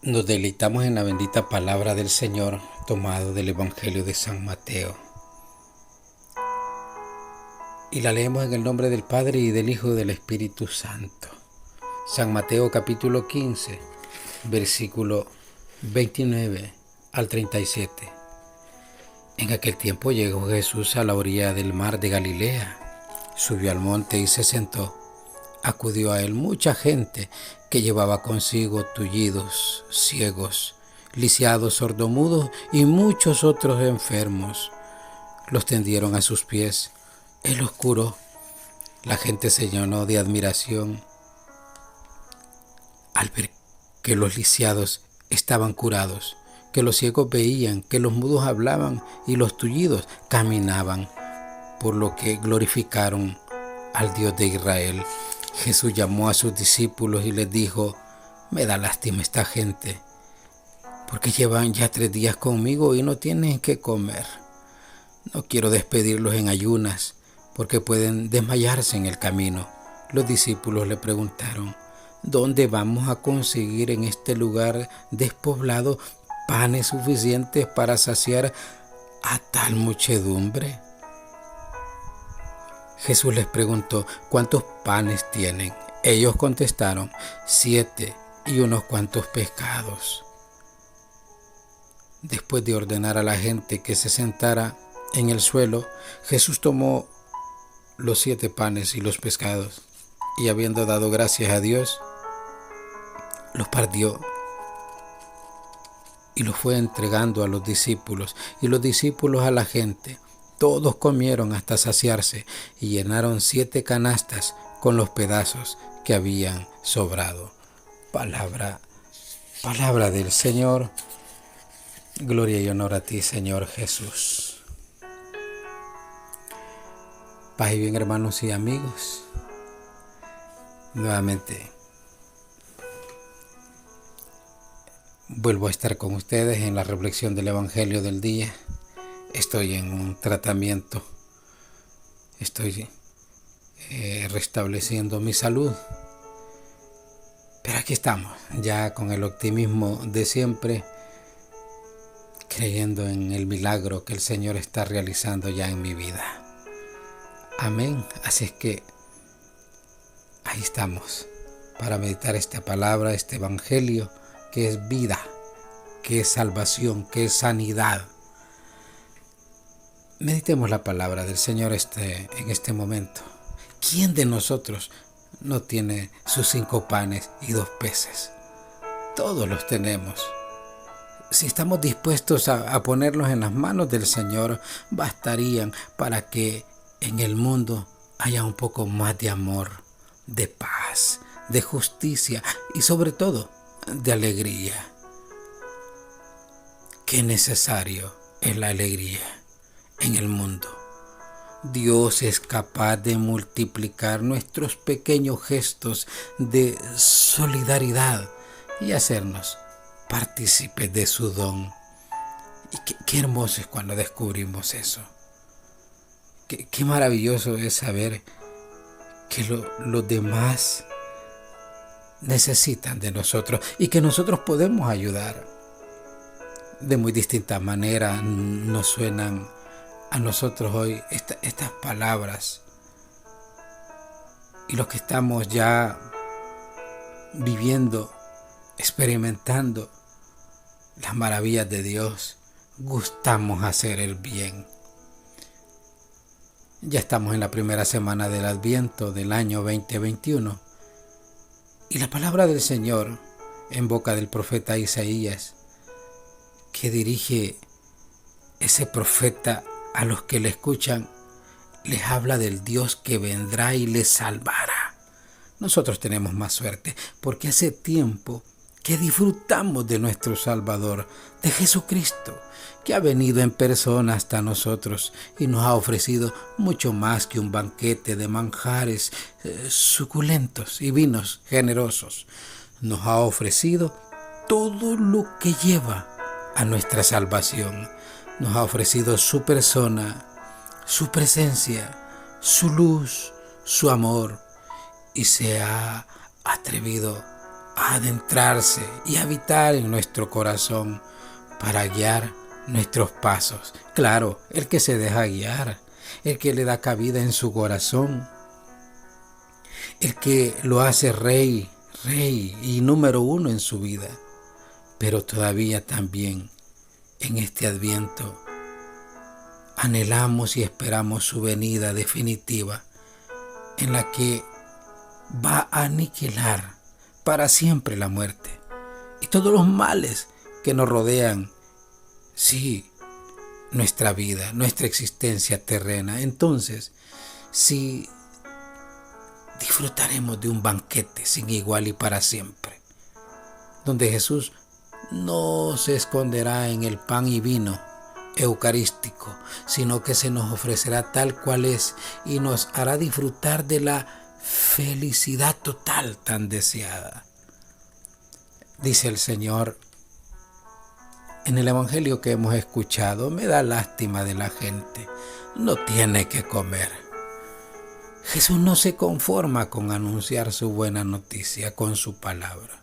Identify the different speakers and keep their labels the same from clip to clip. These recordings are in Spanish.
Speaker 1: Nos deleitamos en la bendita palabra del Señor, tomado del Evangelio de San Mateo. Y la leemos en el nombre del Padre y del Hijo y del Espíritu Santo. San Mateo capítulo 15, versículo 29 al 37. En aquel tiempo llegó Jesús a la orilla del mar de Galilea. Subió al monte y se sentó. Acudió a él mucha gente que llevaba consigo tullidos, ciegos, lisiados, sordomudos y muchos otros enfermos. Los tendieron a sus pies. Él los curó. La gente se llenó de admiración al ver que los lisiados estaban curados, que los ciegos veían, que los mudos hablaban y los tullidos caminaban, por lo que glorificaron al Dios de Israel. Jesús llamó a sus discípulos y les dijo: me da lástima esta gente, porque llevan ya 3 días conmigo y no tienen qué comer. No quiero despedirlos en ayunas, porque pueden desmayarse en el camino. Los discípulos le preguntaron: ¿dónde vamos a conseguir en este lugar despoblado panes suficientes para saciar a tal muchedumbre? Jesús les preguntó: ¿cuántos panes tienen? Ellos contestaron: 7 y unos cuantos pescados. Después de ordenar a la gente que se sentara en el suelo, Jesús tomó los 7 panes y los pescados, y habiendo dado gracias a Dios, los partió y los fue entregando a los discípulos, y los discípulos a la gente. Todos comieron hasta saciarse y llenaron 7 canastas con los pedazos que habían sobrado. Palabra del Señor. Gloria y honor a ti, Señor Jesús. Paz y bien, hermanos y amigos. Nuevamente vuelvo a estar con ustedes en la reflexión del Evangelio del día. Estoy en un tratamiento, estoy restableciendo mi salud, pero aquí estamos, ya con el optimismo de siempre, creyendo en el milagro que el Señor está realizando ya en mi vida. Amén. Así es que ahí estamos para meditar esta palabra, este Evangelio, que es vida, que es salvación, que es sanidad. Meditemos la palabra del Señor en este momento. ¿Quién de nosotros no tiene sus 5 panes y 2 peces? Todos los tenemos. Si estamos dispuestos a ponerlos en las manos del Señor, bastarían para que en el mundo haya un poco más de amor, de paz, de justicia y sobre todo de alegría. Qué necesario es la alegría en el mundo. Dios es capaz de multiplicar nuestros pequeños gestos de solidaridad y hacernos partícipes de su don. Y qué hermoso es cuando descubrimos eso. Qué maravilloso es saber que los demás necesitan de nosotros y que nosotros podemos ayudar. De muy distinta manera nos suenan a nosotros hoy estas palabras, y los que estamos ya viviendo, experimentando las maravillas de Dios, gustamos hacer el bien. Ya estamos en la primera semana del Adviento del año 2021, y la palabra del Señor en boca del profeta Isaías, que dirige ese profeta a los que le escuchan, les habla del Dios que vendrá y les salvará. Nosotros tenemos más suerte, porque hace tiempo que disfrutamos de nuestro Salvador, de Jesucristo, que ha venido en persona hasta nosotros y nos ha ofrecido mucho más que un banquete de manjares suculentos y vinos generosos. Nos ha ofrecido todo lo que lleva a nuestra salvación. Nos ha ofrecido su persona, su presencia, su luz, su amor, y se ha atrevido a adentrarse y habitar en nuestro corazón para guiar nuestros pasos. Claro, el que se deja guiar, el que le da cabida en su corazón, el que lo hace rey y número uno en su vida. Pero todavía también en este Adviento anhelamos y esperamos su venida definitiva, en la que va a aniquilar para siempre la muerte y todos los males que nos rodean. Sí, nuestra vida, nuestra existencia terrena. Entonces, sí, disfrutaremos de un banquete sin igual y para siempre, donde Jesús no se esconderá en el pan y vino eucarístico, sino que se nos ofrecerá tal cual es y nos hará disfrutar de la felicidad total tan deseada. Dice el Señor en el Evangelio que hemos escuchado: me da lástima de la gente, no tiene que comer. Jesús no se conforma con anunciar su buena noticia con su palabra.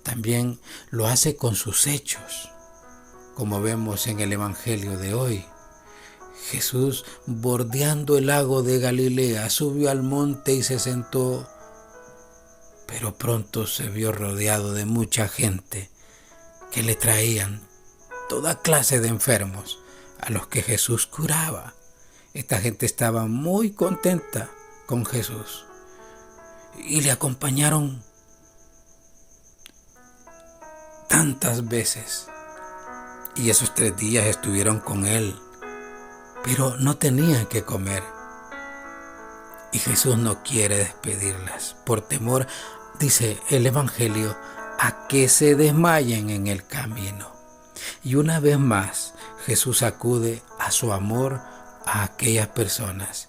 Speaker 1: También lo hace con sus hechos, como vemos en el Evangelio de hoy. Jesús, bordeando el lago de Galilea, subió al monte y se sentó, pero pronto se vio rodeado de mucha gente que le traían toda clase de enfermos a los que Jesús curaba. Esta gente estaba muy contenta con Jesús y le acompañaron tantas veces, y esos 3 días estuvieron con él, pero no tenían que comer. Y Jesús no quiere despedirlas por temor, dice el Evangelio, a que se desmayen en el camino. Y una vez más, Jesús acude a su amor a aquellas personas,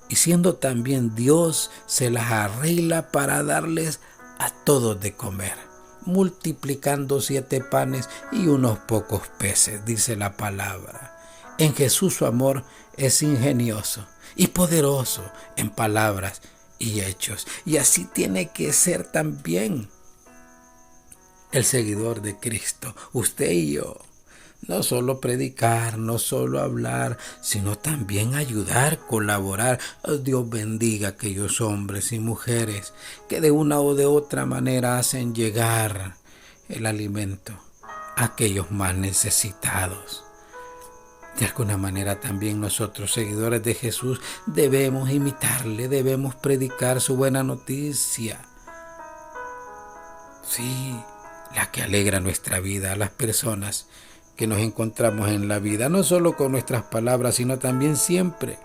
Speaker 1: y siendo también Dios, se las arregla para darles a todos de comer, multiplicando 7 panes y unos pocos peces, dice la palabra. En Jesús su amor es ingenioso y poderoso en palabras y hechos, y así tiene que ser también el seguidor de Cristo, usted y yo. No solo predicar, no solo hablar, sino también ayudar, colaborar. Dios bendiga a aquellos hombres y mujeres que de una o de otra manera hacen llegar el alimento a aquellos más necesitados. De alguna manera también nosotros, seguidores de Jesús, debemos imitarle, debemos predicar su buena noticia. Sí, la que alegra nuestra vida a las personas que nos encontramos en la vida, no solo con nuestras palabras, sino también siempre.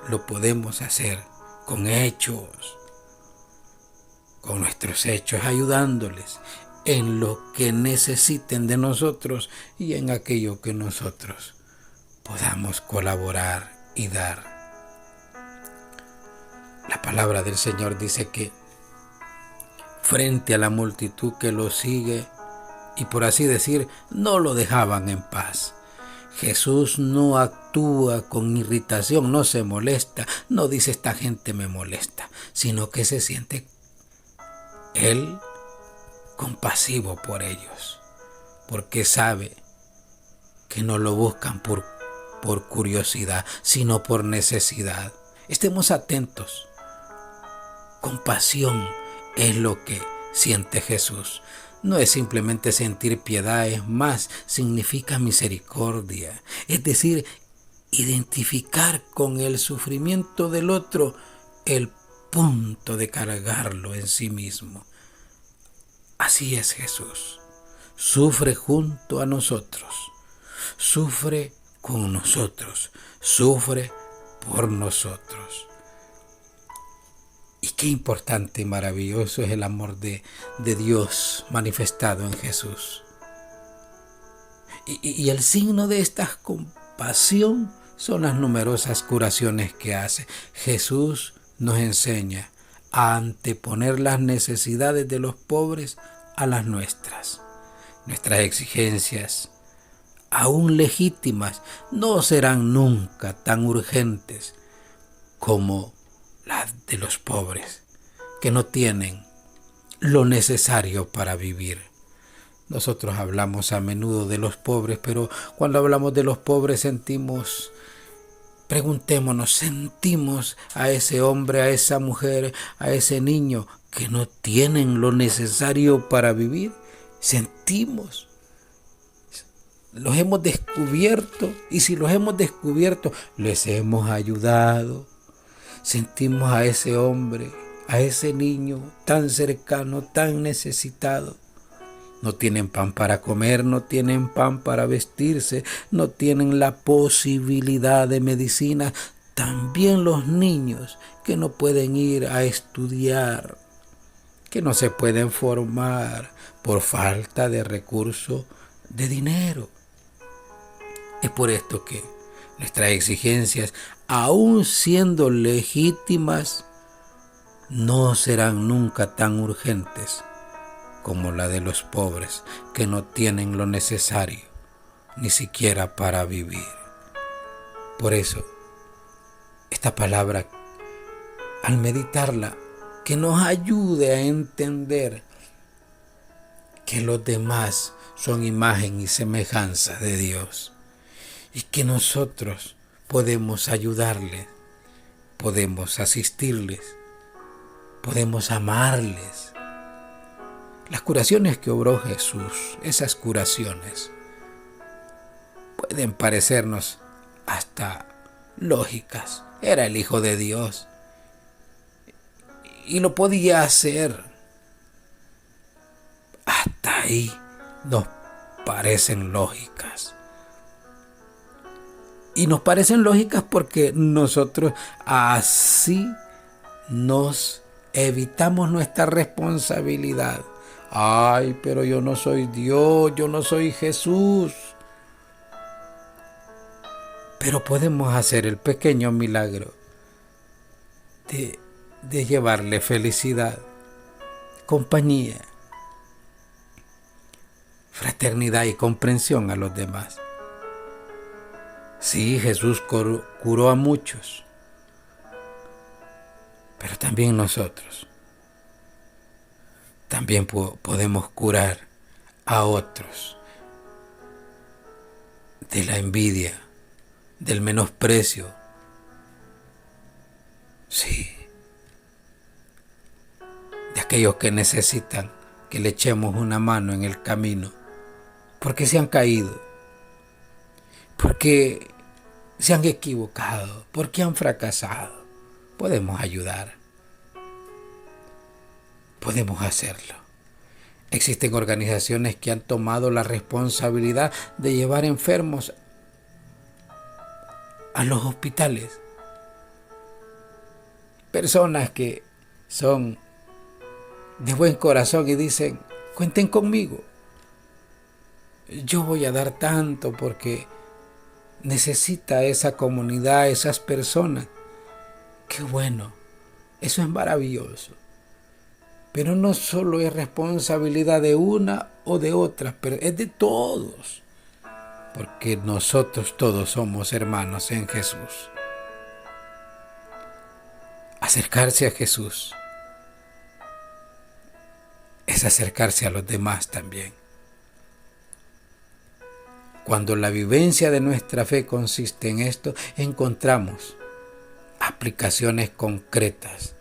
Speaker 1: Lo podemos hacer con hechos, con nuestros hechos, ayudándoles en lo que necesiten de nosotros y en aquello que nosotros podamos colaborar y dar. La palabra del Señor dice que frente a la multitud que lo sigue, y por así decir, no lo dejaban en paz. Jesús no actúa con irritación, no se molesta, no dice esta gente me molesta, sino que se siente Él compasivo por ellos, porque sabe que no lo buscan por curiosidad, sino por necesidad. Estemos atentos. Compasión es lo que siente Jesús. No es simplemente sentir piedad, es más, significa misericordia. Es decir, identificar con el sufrimiento del otro el punto de cargarlo en sí mismo. Así es Jesús. Sufre junto a nosotros. Sufre con nosotros. Sufre por nosotros. Y qué importante y maravilloso es el amor de Dios manifestado en Jesús. Y el signo de esta compasión son las numerosas curaciones que hace. Jesús nos enseña a anteponer las necesidades de los pobres a las nuestras. Nuestras exigencias, aún legítimas, no serán nunca tan urgentes como las de los pobres, que no tienen lo necesario para vivir. Nosotros hablamos a menudo de los pobres, pero cuando hablamos de los pobres sentimos a ese hombre, a esa mujer, a ese niño que no tienen lo necesario para vivir. Sentimos. Los hemos descubierto, y si los hemos descubierto, les hemos ayudado. Sentimos a ese hombre, a ese niño tan cercano, tan necesitado. No tienen pan para comer, no tienen pan para vestirse, no tienen la posibilidad de medicina. También los niños que no pueden ir a estudiar, que no se pueden formar por falta de recursos, de dinero. Es por esto que nuestras exigencias, aun siendo legítimas, no serán nunca tan urgentes como la de los pobres que no tienen lo necesario, ni siquiera para vivir. Por eso, esta palabra, al meditarla, que nos ayude a entender que los demás son imagen y semejanza de Dios y que nosotros podemos ayudarles, podemos asistirles, podemos amarles. Las curaciones que obró Jesús, esas curaciones, pueden parecernos hasta lógicas. Era el Hijo de Dios y lo podía hacer. Hasta ahí nos parecen lógicas. Y nos parecen lógicas porque nosotros así nos evitamos nuestra responsabilidad. Ay, pero yo no soy Dios, yo no soy Jesús. Pero podemos hacer el pequeño milagro de llevarle felicidad, compañía, fraternidad y comprensión a los demás. Sí, Jesús curó a muchos, pero también nosotros. También podemos curar a otros de la envidia, del menosprecio. Sí, de aquellos que necesitan que le echemos una mano en el camino, porque se han caído, porque se han equivocado, porque han fracasado. Podemos ayudar. Podemos hacerlo. Existen organizaciones que han tomado la responsabilidad de llevar enfermos a los hospitales. Personas que son de buen corazón y dicen, cuenten conmigo. Yo voy a dar tanto porque necesita esa comunidad, esas personas. Qué bueno, eso es maravilloso. Pero no solo es responsabilidad de una o de otra, pero es de todos. Porque nosotros todos somos hermanos en Jesús. Acercarse a Jesús es acercarse a los demás también. Cuando la vivencia de nuestra fe consiste en esto, encontramos aplicaciones concretas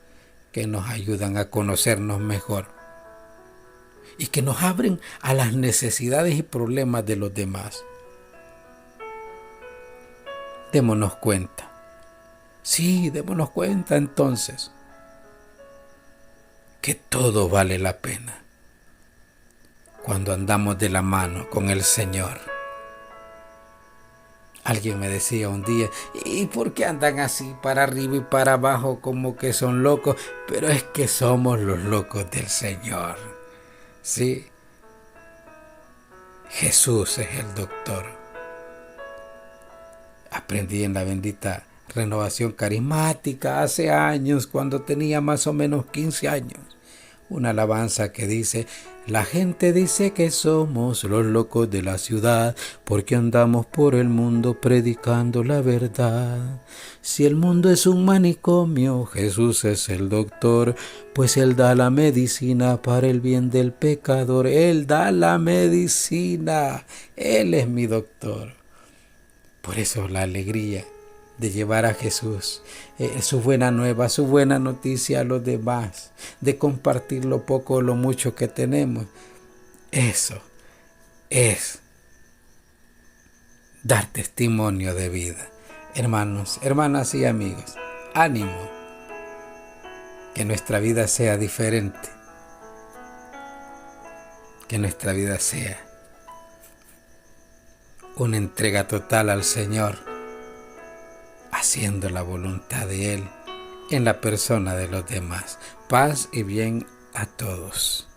Speaker 1: que nos ayudan a conocernos mejor y que nos abren a las necesidades y problemas de los demás. Démonos cuenta. Sí, démonos cuenta entonces que todo vale la pena cuando andamos de la mano con el Señor. Alguien me decía un día, ¿y por qué andan así para arriba y para abajo como que son locos? Pero es que somos los locos del Señor. Sí, Jesús es el doctor. Aprendí en la bendita renovación carismática hace años, cuando tenía más o menos 15 años. una alabanza que dice: la gente dice que somos los locos de la ciudad, porque andamos por el mundo predicando la verdad. Si el mundo es un manicomio, Jesús es el doctor, pues Él da la medicina para el bien del pecador. Él da la medicina, Él es mi doctor. Por eso la alegría de llevar a Jesús, su buena nueva, su buena noticia a los demás, de compartir lo poco o lo mucho que tenemos. Eso es dar testimonio de vida. Hermanos, hermanas y amigos, ánimo, que nuestra vida sea diferente, que nuestra vida sea una entrega total al Señor, haciendo la voluntad de Él en la persona de los demás. Paz y bien a todos.